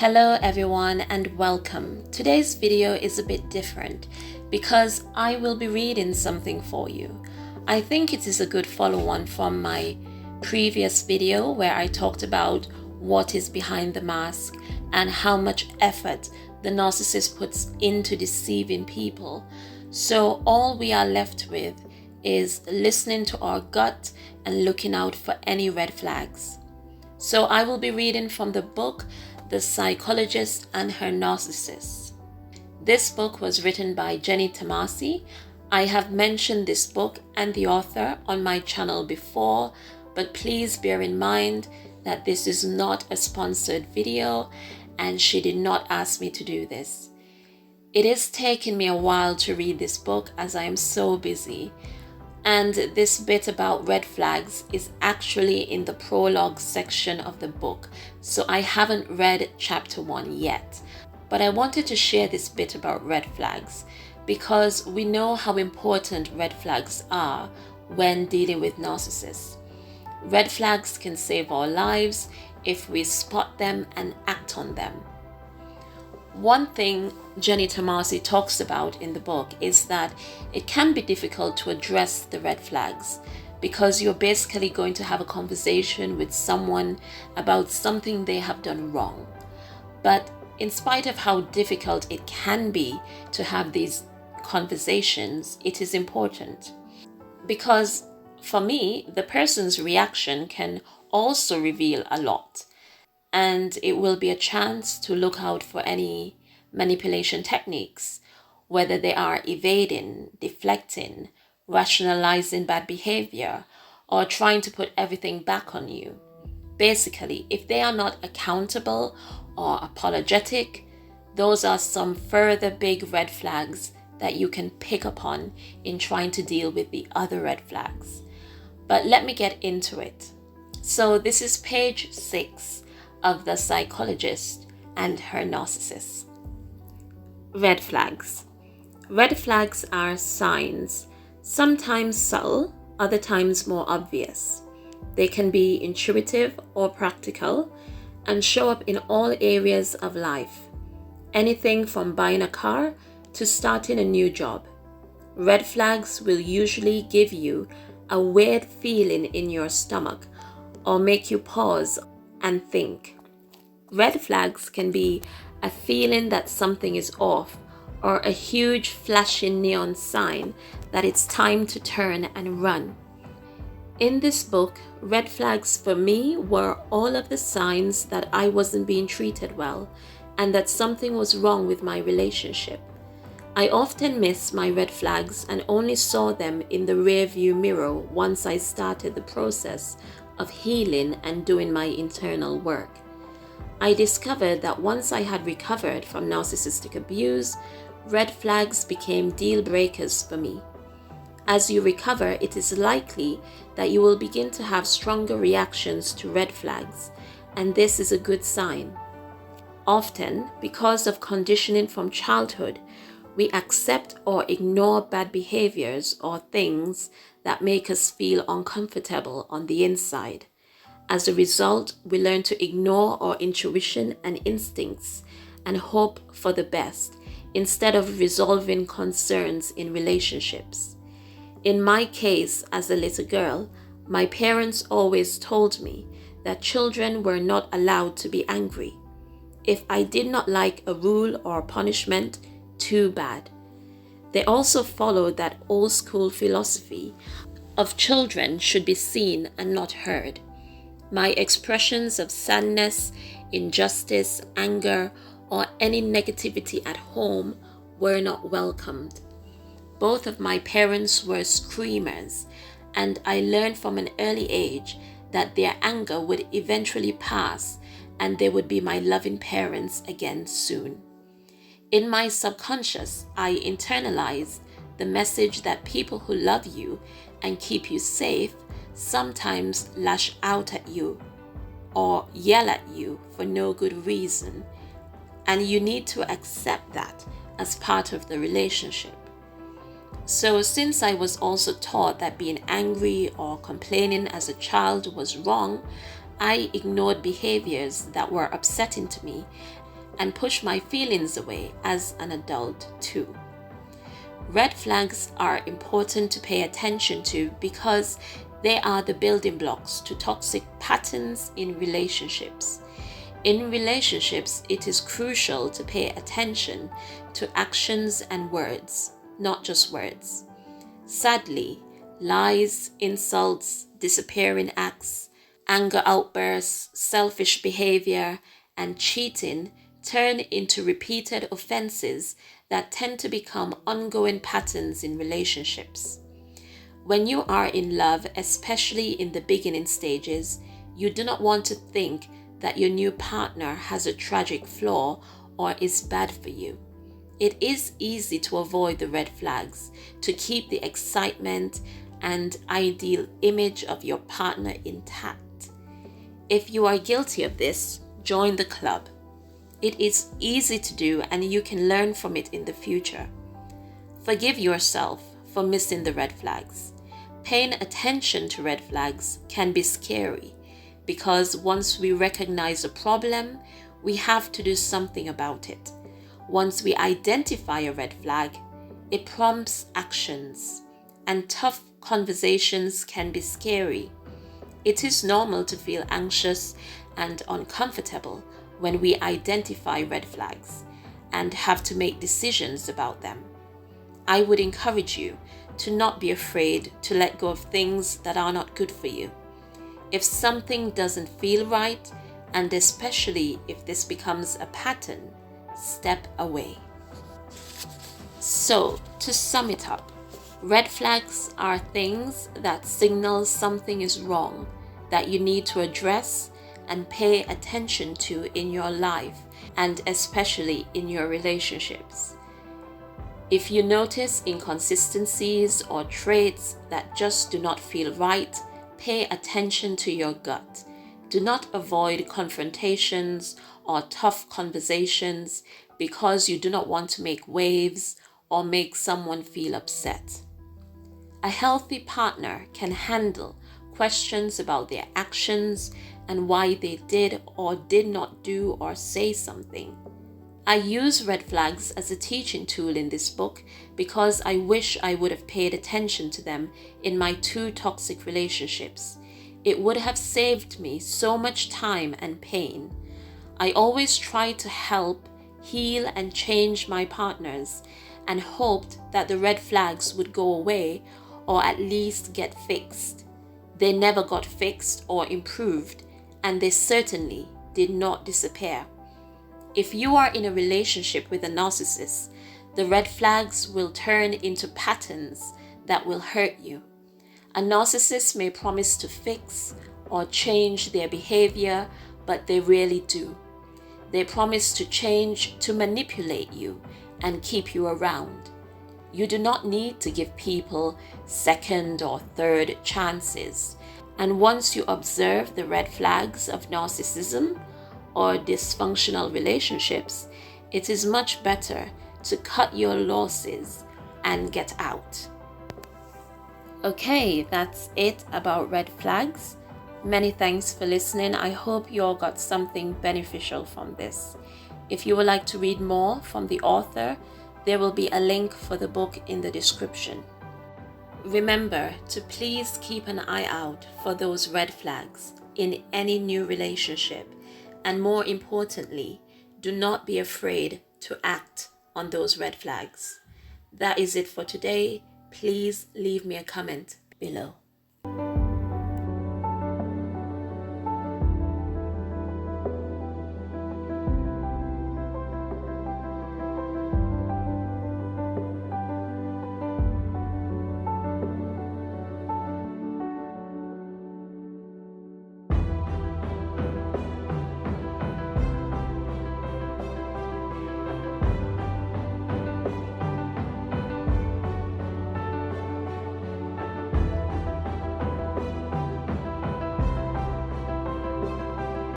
Hello everyone and welcome. Today's video is a bit different because I will be reading something for you. I think it is a good follow-on from my previous video where I talked about what is behind the mask and how much effort the narcissist puts into deceiving people. So all we are left with is listening to our gut and looking out for any red flags. So I will be reading from the book The Psychologist and Her Narcissists. This book was written by Jenny Tomasi. I have mentioned this book and the author on my channel before, but please bear in mind that this is not a sponsored video and she did not ask me to do this. It is taking me a while to read this book as I am so busy. And this bit about red flags is actually in the prologue section of the book, so I haven't read chapter 1 yet. But I wanted to share this bit about red flags because we know how important red flags are when dealing with narcissists. Red flags can save our lives if we spot them and act on them. One thing Jenny Tomasi talks about in the book is that it can be difficult to address the red flags because you're basically going to have a conversation with someone about something they have done wrong. But in spite of how difficult it can be to have these conversations, it is important. Because for me, the person's reaction can also reveal a lot. And it will be a chance to look out for any manipulation techniques, whether they are evading, deflecting, rationalizing bad behavior, or trying to put everything back on you. Basically, if they are not accountable or apologetic, those are some further big red flags that you can pick up on in trying to deal with the other red flags. But let me get into it. So this is page 6 of The Psychologist and Her Narcissists. Red flags. Red flags are signs, sometimes subtle, other times more obvious. They can be intuitive or practical and show up in all areas of life. Anything from buying a car to starting a new job. Red flags will usually give you a weird feeling in your stomach or make you pause and think. Red flags can be a feeling that something is off or a huge flashing neon sign that it's time to turn and run. In this book, red flags for me were all of the signs that I wasn't being treated well and that something was wrong with my relationship. I often missed my red flags and only saw them in the rearview mirror once I started the process of healing and doing my internal work. I discovered that once I had recovered from narcissistic abuse, red flags became deal breakers for me. As you recover, it is likely that you will begin to have stronger reactions to red flags, and this is a good sign. Often, because of conditioning from childhood, we accept or ignore bad behaviors or things that make us feel uncomfortable on the inside. As a result, we learn to ignore our intuition and instincts and hope for the best instead of resolving concerns in relationships. In my case, as a little girl, my parents always told me that children were not allowed to be angry. If I did not like a rule or punishment, too bad. They also followed that old school philosophy of children should be seen and not heard. My expressions of sadness, injustice, anger, or any negativity at home were not welcomed. Both of my parents were screamers, and I learned from an early age that their anger would eventually pass and they would be my loving parents again soon. In my subconscious, I internalized the message that people who love you and keep you safe sometimes lash out at you or yell at you for no good reason, and you need to accept that as part of the relationship. So since I was also taught that being angry or complaining as a child was wrong, I ignored behaviors that were upsetting to me and push my feelings away as an adult too. Red flags are important to pay attention to because they are the building blocks to toxic patterns in relationships. In relationships, it is crucial to pay attention to actions and words, not just words. Sadly, lies, insults, disappearing acts, anger outbursts, selfish behavior, and cheating turn into repeated offenses that tend to become ongoing patterns in relationships. When you are in love, especially in the beginning stages, you do not want to think that your new partner has a tragic flaw or is bad for you. It is easy to avoid the red flags, to keep the excitement and ideal image of your partner intact. If you are guilty of this, join the club. It is easy to do and you can learn from it in the future. Forgive yourself for missing the red flags. Paying attention to red flags can be scary because once we recognize a problem, we have to do something about it. Once we identify a red flag, it prompts actions, and tough conversations can be scary. It is normal to feel anxious and uncomfortable when we identify red flags and have to make decisions about them. I would encourage you to not be afraid to let go of things that are not good for you. If something doesn't feel right, and especially if this becomes a pattern, step away. So, to sum it up, red flags are things that signal something is wrong, that you need to address and pay attention to in your life, and especially in your relationships. If you notice inconsistencies or traits that just do not feel right, pay attention to your gut. Do not avoid confrontations or tough conversations because you do not want to make waves or make someone feel upset. A healthy partner can handle questions about their actions and why they did or did not do or say something. I use red flags as a teaching tool in this book because I wish I would have paid attention to them in my 2 toxic relationships. It would have saved me so much time and pain. I always tried to help, heal, and change my partners and hoped that the red flags would go away or at least get fixed. They never got fixed or improved, and they certainly did not disappear. If you are in a relationship with a narcissist, the red flags will turn into patterns that will hurt you. A narcissist may promise to fix or change their behavior, but they rarely do. They promise to change to manipulate you and keep you around. You do not need to give people second or third chances. And once you observe the red flags of narcissism or dysfunctional relationships, it is much better to cut your losses and get out. Okay, that's it about red flags. Many thanks for listening. I hope you all got something beneficial from this. If you would like to read more from the author, there will be a link for the book in the description. Remember to please keep an eye out for those red flags in any new relationship, and more importantly, do not be afraid to act on those red flags. That is it for today. Please leave me a comment below.